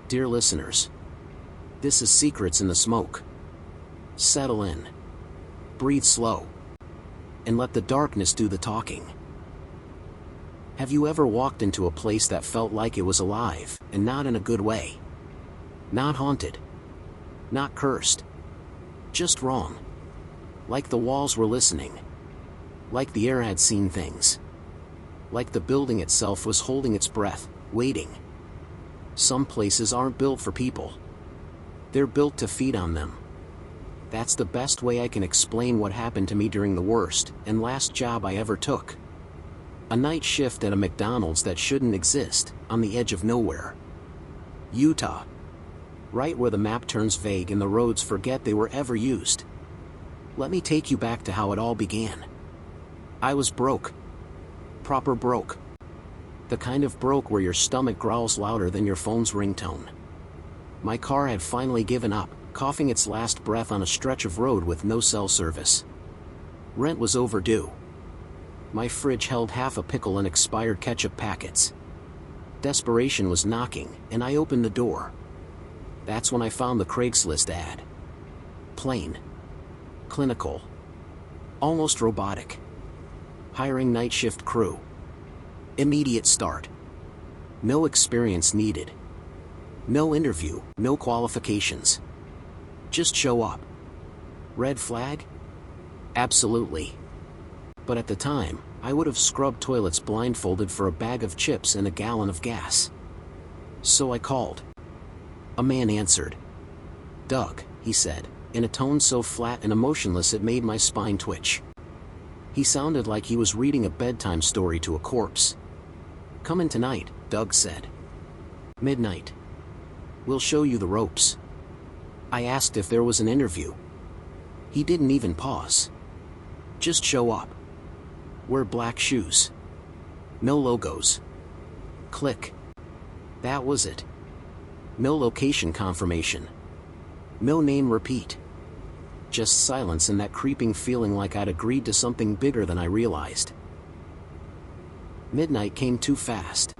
Dear listeners, this is Secrets in the Smoke. Settle in. Breathe slow. And let the darkness do the talking. Have you ever walked into a place that felt like it was alive, and not in a good way? Not haunted. Not cursed. Just wrong. Like the walls were listening. Like the air had seen things. Like the building itself was holding its breath, waiting. Some places aren't built for people. They're built to feed on them. That's the best way I can explain what happened to me during the worst and last job I ever took. A night shift at a McDonald's that shouldn't exist, on the edge of nowhere. Utah. Right where the map turns vague and the roads forget they were ever used. Let me take you back to how it all began. I was broke. Proper broke. The kind of broke where your stomach growls louder than your phone's ringtone. My car had finally given up, coughing its last breath on a stretch of road with no cell service. Rent was overdue. My fridge held half a pickle and expired ketchup packets. Desperation was knocking, and I opened the door. That's when I found the Craigslist ad. Plain. Clinical. Almost robotic. Hiring night shift crew. Immediate start. No experience needed. No interview, no qualifications. Just show up. Red flag? Absolutely. But at the time, I would have scrubbed toilets blindfolded for a bag of chips and a gallon of gas. So I called. A man answered. Doug, he said, in a tone so flat and emotionless it made my spine twitch. He sounded like he was reading a bedtime story to a corpse. Come in tonight, Doug said. Midnight. We'll show you the ropes. I asked if there was an interview. He didn't even pause. Just show up. Wear black shoes. No logos. Click. That was it. No location confirmation. No name repeat. Just silence and that creeping feeling like I'd agreed to something bigger than I realized. Midnight came too fast.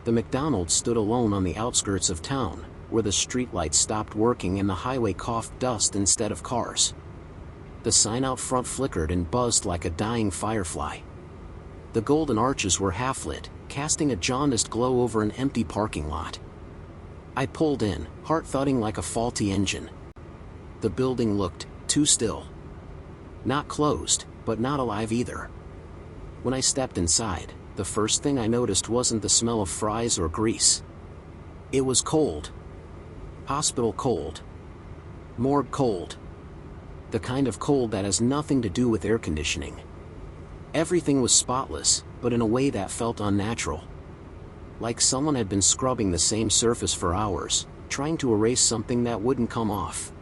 The McDonald's stood alone on the outskirts of town, where the streetlights stopped working and the highway coughed dust instead of cars. The sign out front flickered and buzzed like a dying firefly. The golden arches were half-lit, casting a jaundiced glow over an empty parking lot. I pulled in, heart thudding like a faulty engine. The building looked too still. Not closed, but not alive either. When I stepped inside, the first thing I noticed wasn't the smell of fries or grease. It was cold. Hospital cold. Morgue cold. The kind of cold that has nothing to do with air conditioning. Everything was spotless, but in a way that felt unnatural. Like someone had been scrubbing the same surface for hours, trying to erase something that wouldn't come off.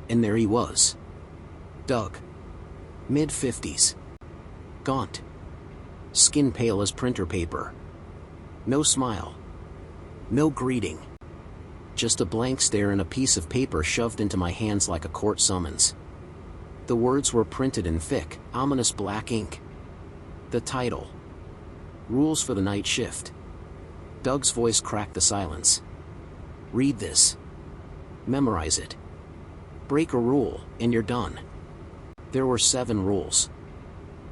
And there he was. Doug. Mid-50s. Gaunt. Skin pale as printer paper. No smile. No greeting. Just a blank stare and a piece of paper shoved into my hands like a court summons. The words were printed in thick, ominous black ink. The title. Rules for the Night Shift. Doug's voice cracked the silence. Read this. Memorize it. Break a rule, and you're done. There were 7 rules.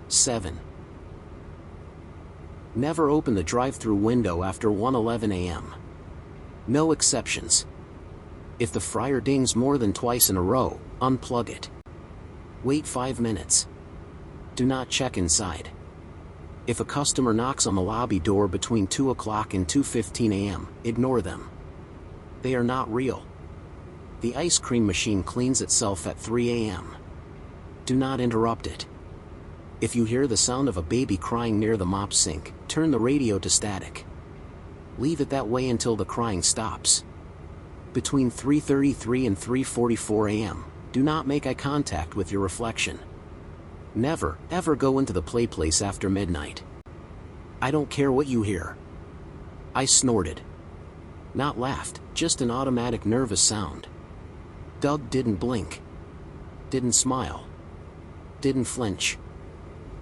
7. Never open the drive-thru window after 1:11 a.m. No exceptions. If the fryer dings more than twice in a row, unplug it. Wait 5 minutes. Do not check inside. If a customer knocks on the lobby door between 2 o'clock and 2:15 a.m., ignore them. They are not real. The ice cream machine cleans itself at 3 a.m. Do not interrupt it. If you hear the sound of a baby crying near the mop sink, turn the radio to static. Leave it that way until the crying stops. Between 3:33 and 3:44 a.m., do not make eye contact with your reflection. Never, ever go into the play place after midnight. I don't care what you hear. I snorted. Not laughed, just an automatic nervous sound. Doug didn't blink. Didn't smile. Didn't flinch.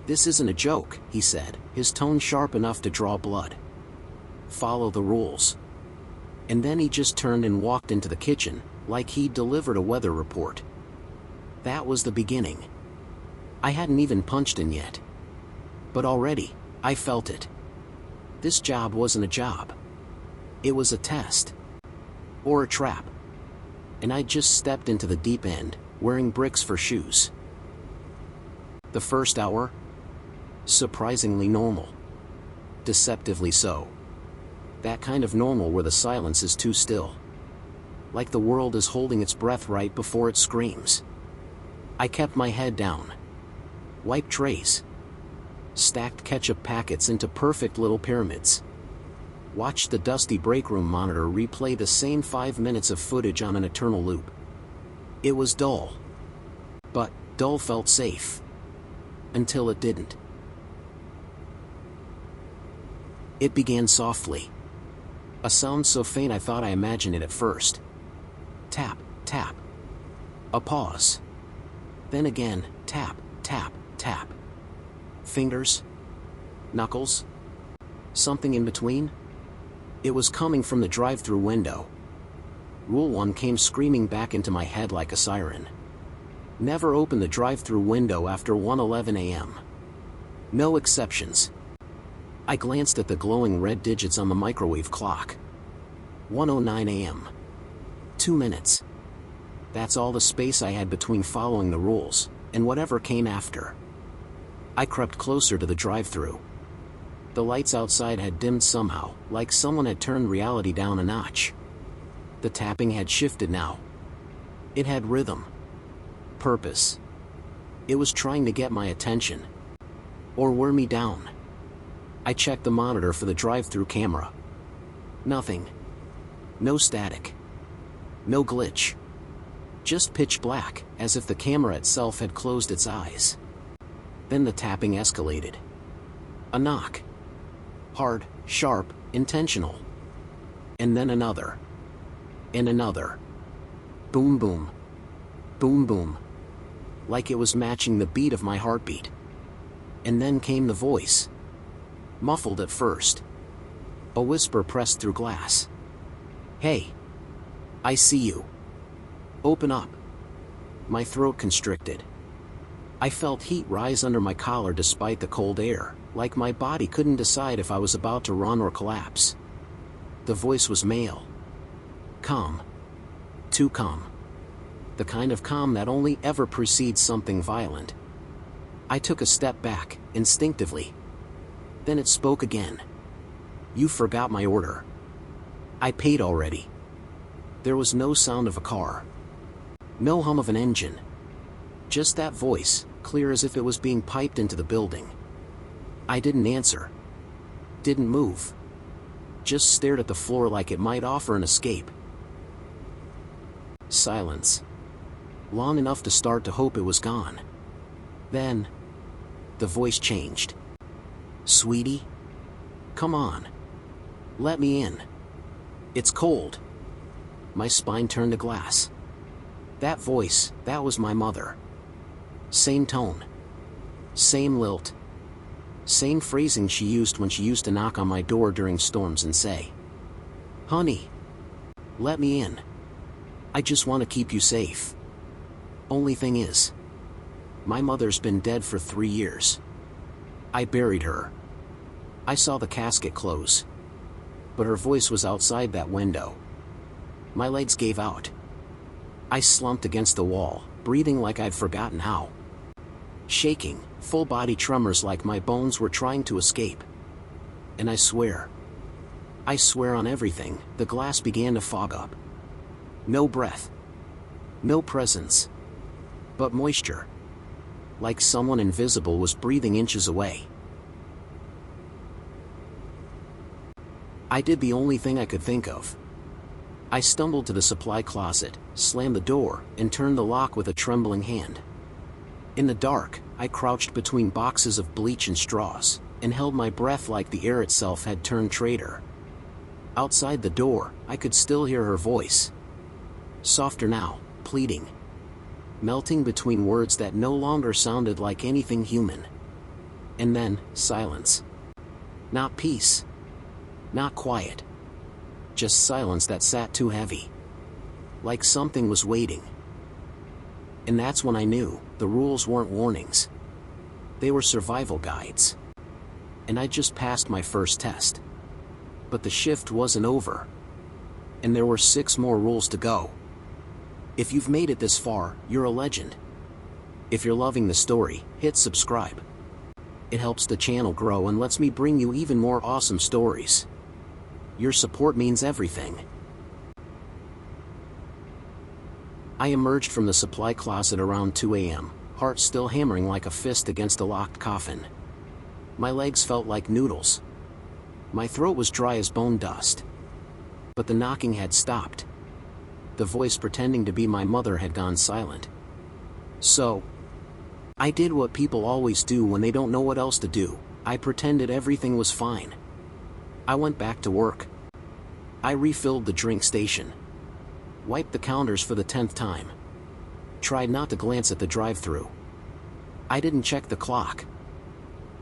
This isn't a joke, he said, his tone sharp enough to draw blood. Follow the rules. And then he just turned and walked into the kitchen, like he'd delivered a weather report. That was the beginning. I hadn't even punched in yet. But already, I felt it. This job wasn't a job. It was a test. Or a trap. And I just stepped into the deep end, wearing bricks for shoes. The first hour? Surprisingly normal. Deceptively so. That kind of normal where the silence is too still. Like the world is holding its breath right before it screams. I kept my head down. Wiped trays. Stacked ketchup packets into perfect little pyramids. Watched the dusty break room monitor replay the same 5 minutes of footage on an eternal loop. It was dull. But dull felt safe. Until it didn't. It began softly. A sound so faint I thought I imagined it at first. Tap, tap. A pause. Then again, tap, tap, tap. Fingers? Knuckles? Something in between? It was coming from the drive-thru window. Rule 1 came screaming back into my head like a siren. Never open the drive-thru window after 1:11 a.m. No exceptions. I glanced at the glowing red digits on the microwave clock. 1:09 a.m. 2 minutes. That's all the space I had between following the rules, and whatever came after. I crept closer to the drive-thru. The lights outside had dimmed somehow, like someone had turned reality down a notch. The tapping had shifted now. It had rhythm. Purpose. It was trying to get my attention. Or wear me down. I checked the monitor for the drive-thru camera. Nothing. No static. No glitch. Just pitch black, as if the camera itself had closed its eyes. Then the tapping escalated. A knock. Hard, sharp, intentional. And then another. And another. Boom boom. Boom boom. Like it was matching the beat of my heartbeat. And then came the voice. Muffled at first. A whisper pressed through glass. Hey. I see you. Open up. My throat constricted. I felt heat rise under my collar despite the cold air, like my body couldn't decide if I was about to run or collapse. The voice was male. Calm. Too calm. The kind of calm that only ever precedes something violent. I took a step back, instinctively. Then it spoke again. You forgot my order. I paid already. There was no sound of a car. No hum of an engine. Just that voice, clear as if it was being piped into the building. I didn't answer. Didn't move. Just stared at the floor like it might offer an escape. Silence. Long enough to start to hope it was gone. Then, the voice changed. Sweetie? Come on. Let me in. It's cold. My spine turned to glass. That voice, that was my mother. Same tone. Same lilt. Same phrasing she used when she used to knock on my door during storms and say, "Honey, let me in. I just want to keep you safe." Only thing is, my mother's been dead for 3 years. I buried her. I saw the casket close. But her voice was outside that window. My legs gave out. I slumped against the wall, breathing like I'd forgotten how. Shaking, full body tremors like my bones were trying to escape. And I swear on everything, the glass began to fog up. No breath. No presence. But moisture. Like someone invisible was breathing inches away. I did the only thing I could think of. I stumbled to the supply closet, slammed the door, and turned the lock with a trembling hand. In the dark, I crouched between boxes of bleach and straws, and held my breath like the air itself had turned traitor. Outside the door, I could still hear her voice. Softer now, pleading. Melting between words that no longer sounded like anything human. And then, silence. Not peace. Not quiet. just silence that sat too heavy. Like something was waiting. And that's when I knew the rules weren't warnings. They were survival guides. And I just passed my first test. But the shift wasn't over. And there were 6 more rules to go. If you've made it this far, you're a legend. If you're loving the story, hit subscribe. It helps the channel grow and lets me bring you even more awesome stories. Your support means everything. I emerged from the supply closet around 2 a.m., heart still hammering like a fist against a locked coffin. My legs felt like noodles. My throat was dry as bone dust. But the knocking had stopped. The voice pretending to be my mother had gone silent. So, I did what people always do when they don't know what else to do. I pretended everything was fine. I went back to work. I refilled the drink station. Wiped the counters for the 10th time. Tried not to glance at the drive-thru. I didn't check the clock.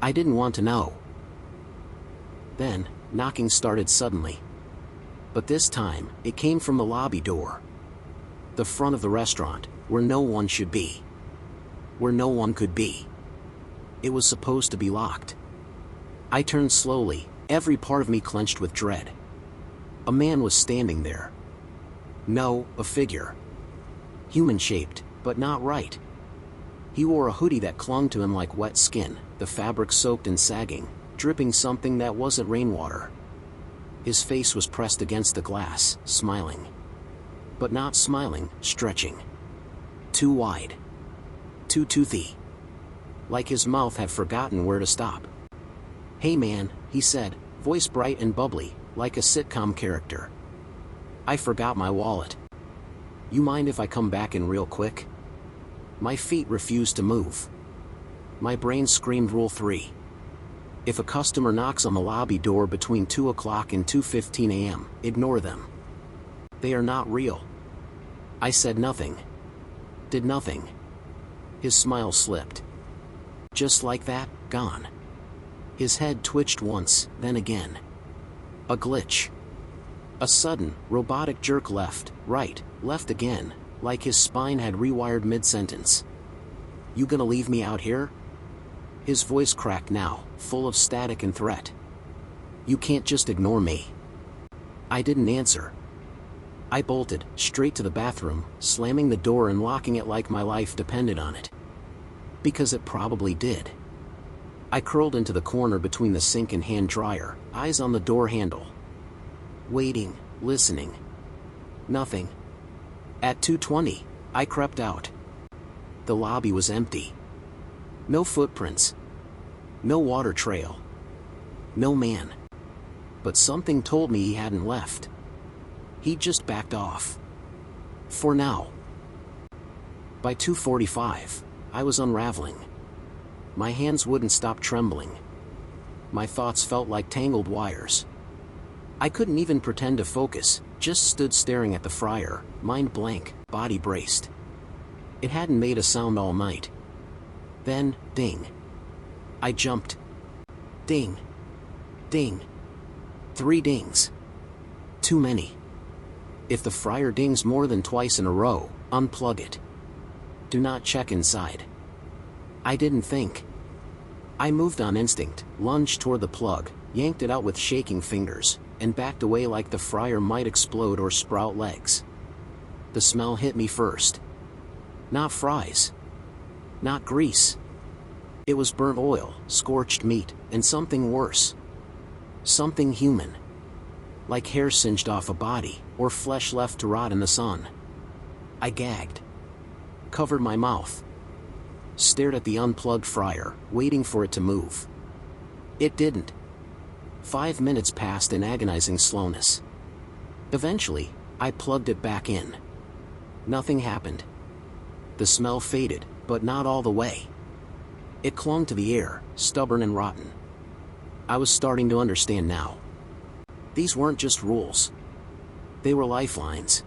I didn't want to know. Then, knocking started suddenly. But this time, it came from the lobby door. The front of the restaurant, where no one should be. Where no one could be. It was supposed to be locked. I turned slowly, every part of me clenched with dread. A man was standing there. No, a figure. Human-shaped, but not right. He wore a hoodie that clung to him like wet skin, the fabric soaked and sagging, dripping something that wasn't rainwater. His face was pressed against the glass, smiling. But not smiling, stretching. Too wide. Too toothy. Like his mouth had forgotten where to stop. "Hey man," he said, voice bright and bubbly, like a sitcom character. "I forgot my wallet. You mind if I come back in real quick?" My feet refused to move. My brain screamed Rule 3. If a customer knocks on the lobby door between 2 o'clock and 2:15 a.m., ignore them. They are not real. I said nothing. Did nothing. His smile slipped. Just like that, gone. His head twitched once, then again. A glitch. A sudden, robotic jerk left, right, left again, like his spine had rewired mid-sentence. "You gonna leave me out here?" His voice cracked now, full of static and threat. "You can't just ignore me." I didn't answer. I bolted, straight to the bathroom, slamming the door and locking it like my life depended on it. Because it probably did. I curled into the corner between the sink and hand dryer, eyes on the door handle. Waiting, listening. Nothing. At 2:20, I crept out. The lobby was empty. No footprints. No water trail. No man. But something told me he hadn't left. He'd just backed off. For now. By 2:45, I was unraveling. My hands wouldn't stop trembling. My thoughts felt like tangled wires. I couldn't even pretend to focus, just stood staring at the fryer, mind blank, body braced. It hadn't made a sound all night. Then, ding. I jumped. Ding. Ding. 3 dings. Too many. If the fryer dings more than twice in a row, unplug it. Do not check inside. I didn't think. I moved on instinct, lunged toward the plug, yanked it out with shaking fingers, and backed away like the fryer might explode or sprout legs. The smell hit me first. Not fries. Not grease. It was burnt oil, scorched meat, and something worse. Something human. Like hair singed off a body, or flesh left to rot in the sun. I gagged. Covered my mouth. Stared at the unplugged fryer, waiting for it to move. It didn't. 5 minutes passed in agonizing slowness. Eventually, I plugged it back in. Nothing happened. The smell faded, but not all the way. It clung to the air, stubborn and rotten. I was starting to understand now. These weren't just rules. They were lifelines.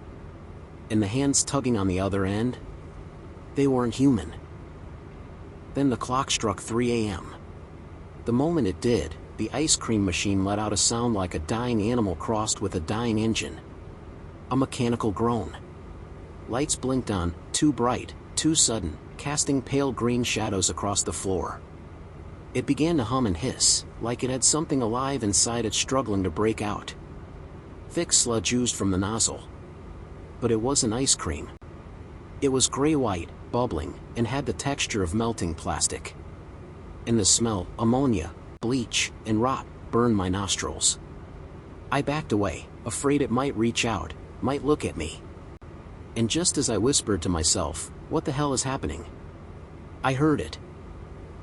And the hands tugging on the other end? They weren't human. Then the clock struck 3 a.m. The moment it did, the ice cream machine let out a sound like a dying animal crossed with a dying engine. A mechanical groan. Lights blinked on, too bright, too sudden, casting pale green shadows across the floor. It began to hum and hiss, like it had something alive inside it struggling to break out. Thick sludge oozed from the nozzle. But it wasn't ice cream. It was gray-white, bubbling, and had the texture of melting plastic. And the smell, ammonia, bleach, and rot, burned my nostrils. I backed away, afraid it might reach out, might look at me. And just as I whispered to myself, "What the hell is happening?" I heard it.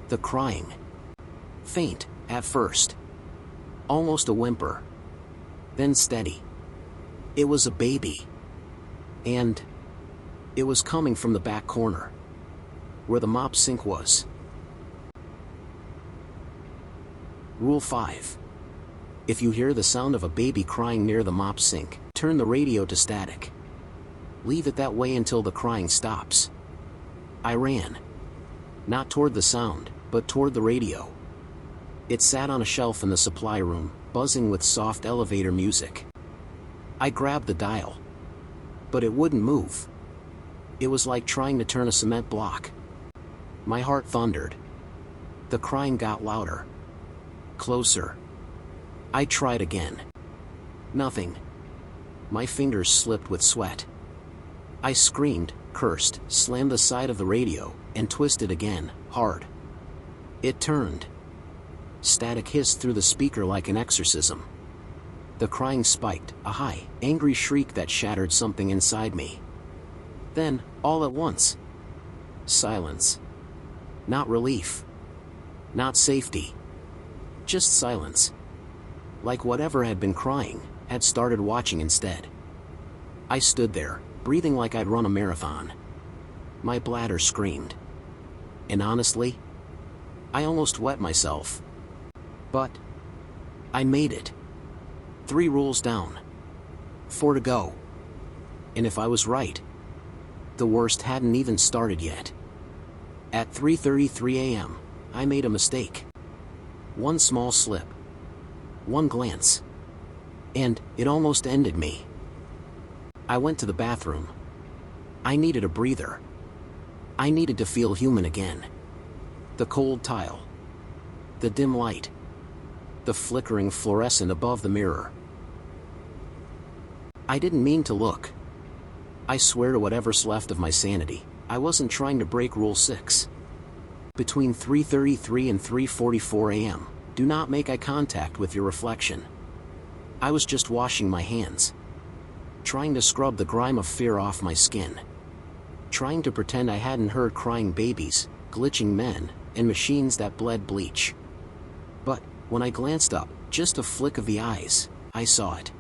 The crying. Faint, at first. Almost a whimper. Then steady. It was a baby. And it was coming from the back corner, where the mop sink was. Rule 5. If you hear the sound of a baby crying near the mop sink, turn the radio to static. Leave it that way until the crying stops. I ran. Not toward the sound, but toward the radio. It sat on a shelf in the supply room, buzzing with soft elevator music. I grabbed the dial. But it wouldn't move. It was like trying to turn a cement block. My heart thundered. The crying got louder. Closer. I tried again. Nothing. My fingers slipped with sweat. I screamed, cursed, slammed the side of the radio, and twisted again, hard. It turned. Static hissed through the speaker like an exorcism. The crying spiked, a high, angry shriek that shattered something inside me. Then, all at once, silence. Not relief. Not safety. Just silence. Like whatever had been crying, had started watching instead. I stood there, breathing like I'd run a marathon. My bladder screamed. And honestly, I almost wet myself. But I made it. 3 rules down. 4 to go. And if I was right, the worst hadn't even started yet. At 3:33 a.m., I made a mistake. One small slip. One glance. And it almost ended me. I went to the bathroom. I needed a breather. I needed to feel human again. The cold tile. The dim light. The flickering fluorescent above the mirror. I didn't mean to look. I swear to whatever's left of my sanity, I wasn't trying to break Rule 6. Between 3:33 and 3:44 a.m., do not make eye contact with your reflection. I was just washing my hands. Trying to scrub the grime of fear off my skin. Trying to pretend I hadn't heard crying babies, glitching men, and machines that bled bleach. But when I glanced up, just a flick of the eyes, I saw it.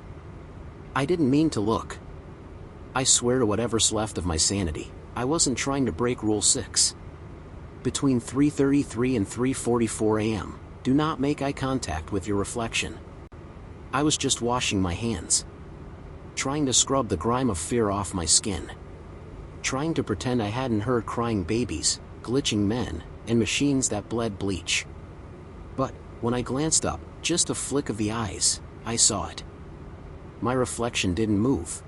I didn't mean to look. I swear to whatever's left of my sanity, I wasn't trying to break Rule 6. Between 3:33 and 3:44 a.m., do not make eye contact with your reflection. I was just washing my hands. Trying to scrub the grime of fear off my skin. Trying to pretend I hadn't heard crying babies, glitching men, and machines that bled bleach. But when I glanced up, just a flick of the eyes, I saw it. My reflection didn't move.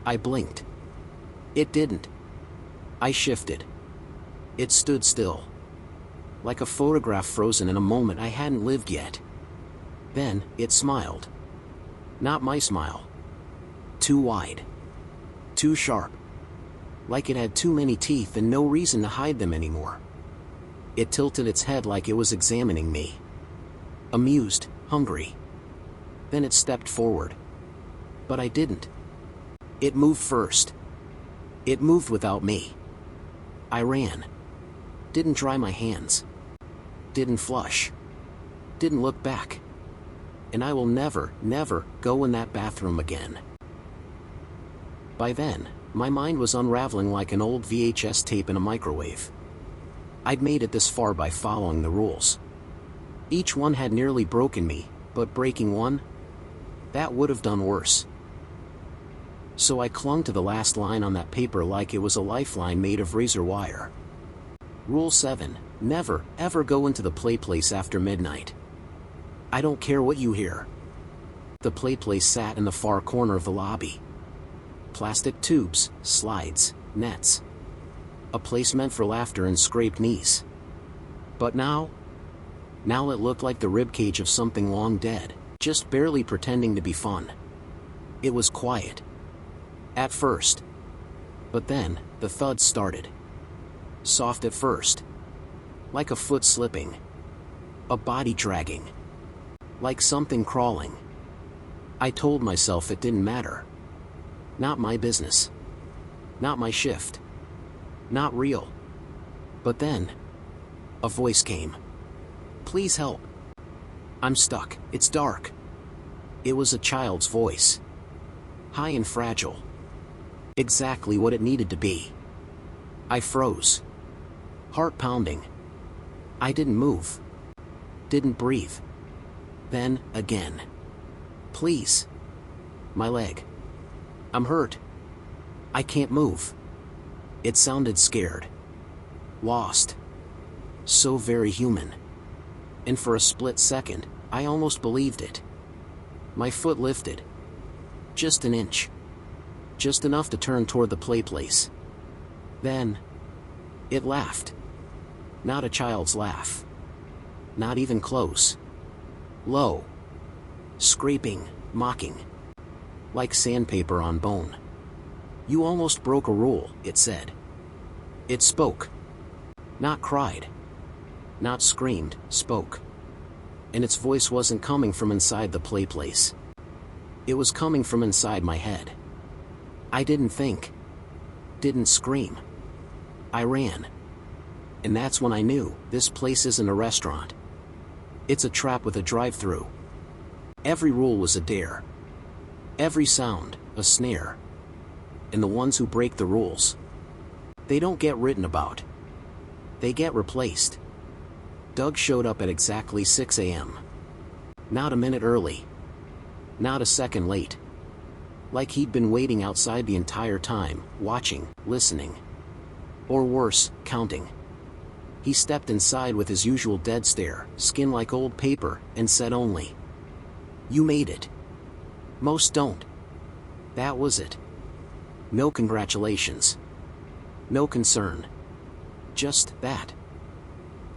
I blinked. It didn't. I shifted. It stood still. Like a photograph frozen in a moment I hadn't lived yet. Then, it smiled. Not my smile. Too wide. Too sharp. Like it had too many teeth and no reason to hide them anymore. It tilted its head like it was examining me. Amused, hungry. Then it stepped forward. But I didn't. It moved first. It moved without me. I ran. Didn't dry my hands. Didn't flush. Didn't look back. And I will never, never go in that bathroom again. By then, my mind was unraveling like an old VHS tape in a microwave. I'd made it this far by following the rules. Each one had nearly broken me, but breaking one? That would have done worse. So I clung to the last line on that paper like it was a lifeline made of razor wire. Rule 7, never, ever go into the play place after midnight. I don't care what you hear. The play place sat in the far corner of the lobby. Plastic tubes, slides, nets. A place meant for laughter and scraped knees. But now it looked like the ribcage of something long dead, just barely pretending to be fun. It was quiet. At first. But then, the thuds started. Soft at first. Like a foot slipping. A body dragging. Like something crawling. I told myself it didn't matter. Not my business. Not my shift. Not real. But then, a voice came. Please help. I'm stuck, it's dark. It was a child's voice. High and fragile. Exactly what it needed to be. I froze. Heart pounding. I didn't move. Didn't breathe. Then, again. Please. My leg. I'm hurt. I can't move. It sounded scared. Lost. So very human. And for a split second, I almost believed it. My foot lifted. Just an inch. Just enough to turn toward the play place. Then, it laughed. Not a child's laugh. Not even close. Low. Scraping, mocking. Like sandpaper on bone. You almost broke a rule, it said. It spoke. Not cried. Not screamed, spoke. And its voice wasn't coming from inside the play place. It was coming from inside my head. I didn't think. Didn't scream. I ran. And that's when I knew, this place isn't a restaurant. It's a trap with a drive-through. Every rule was a dare. Every sound, a snare. And the ones who break the rules, they don't get written about. They get replaced. Doug showed up at exactly 6 a.m. Not a minute early. Not a second late. Like he'd been waiting outside the entire time, watching, listening. Or worse, counting. He stepped inside with his usual dead stare, skin like old paper, and said only, "You made it." Most don't. That was it. No congratulations. No concern. Just that.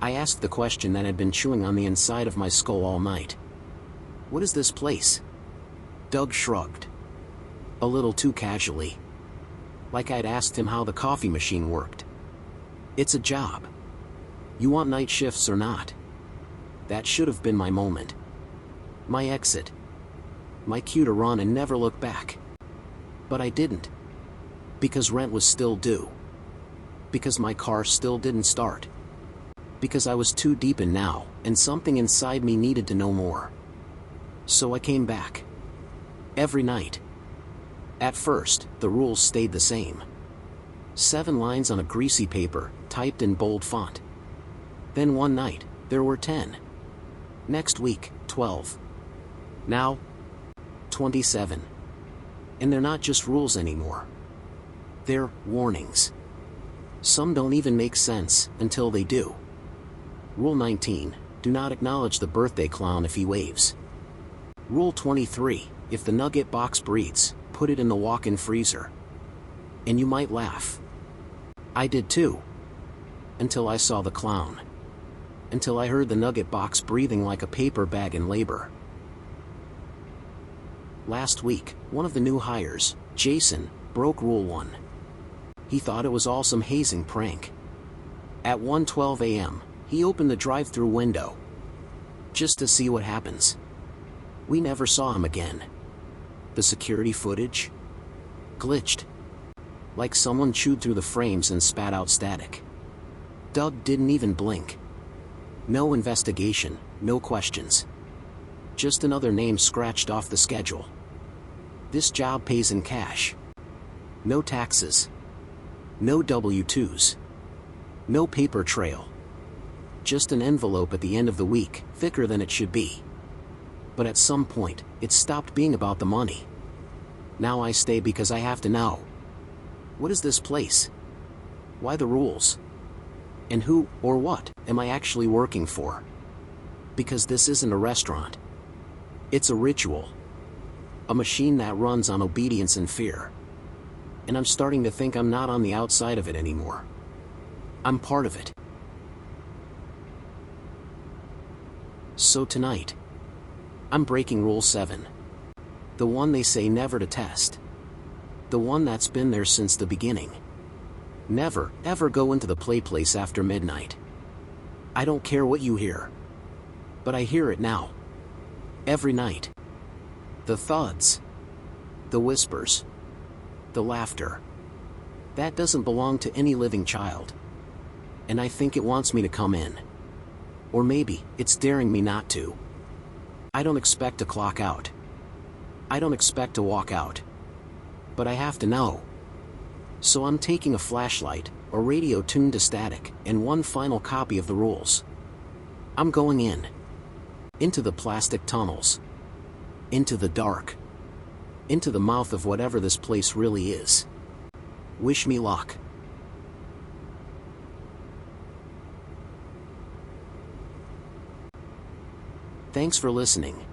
I asked the question that had been chewing on the inside of my skull all night. What is this place? Doug shrugged. A little too casually. Like I'd asked him how the coffee machine worked. It's a job. You want night shifts or not? That should have been my moment. My exit. My cue to run and never look back. But I didn't. Because rent was still due. Because my car still didn't start. Because I was too deep in now, and something inside me needed to know more. So I came back. Every night. At first, the rules stayed the same. 7 lines on a greasy paper, typed in bold font. Then one night, there were 10. Next week, 12. Now, 27. And they're not just rules anymore. They're warnings. Some don't even make sense until they do. Rule 19, do not acknowledge the birthday clown if he waves. Rule 23, if the nugget box breathes, put it in the walk-in freezer. And you might laugh. I did too. Until I saw the clown. Until I heard the nugget box breathing like a paper bag in labor. Last week, one of the new hires, Jason, broke Rule 1. He thought it was all some hazing prank. At 1:12 a.m., he opened the drive-through window. Just to see what happens. We never saw him again. The security footage? Glitched. Like someone chewed through the frames and spat out static. Doug didn't even blink. No investigation, no questions. Just another name scratched off the schedule. This job pays in cash. No taxes. No W-2s. No paper trail. Just an envelope at the end of the week, thicker than it should be. But at some point, it stopped being about the money. Now I stay because I have to know. What is this place? Why the rules? And who, or what, am I actually working for? Because this isn't a restaurant, It's a ritual. A machine that runs on obedience and fear. And I'm starting to think I'm not on the outside of it anymore. I'm part of it. So tonight, I'm breaking Rule 7. The one they say never to test. The one that's been there since the beginning. Never, ever go into the place after midnight. I don't care what you hear. But I hear it now. Every night. The thuds. The whispers. The laughter. That doesn't belong to any living child. And I think it wants me to come in. Or maybe, it's daring me not to. I don't expect to clock out. I don't expect to walk out. But I have to know. So I'm taking a flashlight, a radio tuned to static, and one final copy of the rules. I'm going in. Into the plastic tunnels. Into the dark. Into the mouth of whatever this place really is. Wish me luck. Thanks for listening.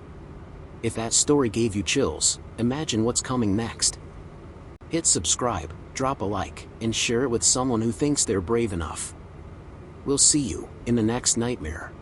If that story gave you chills, imagine what's coming next. Hit subscribe, drop a like, and share it with someone who thinks they're brave enough. We'll see you in the next nightmare.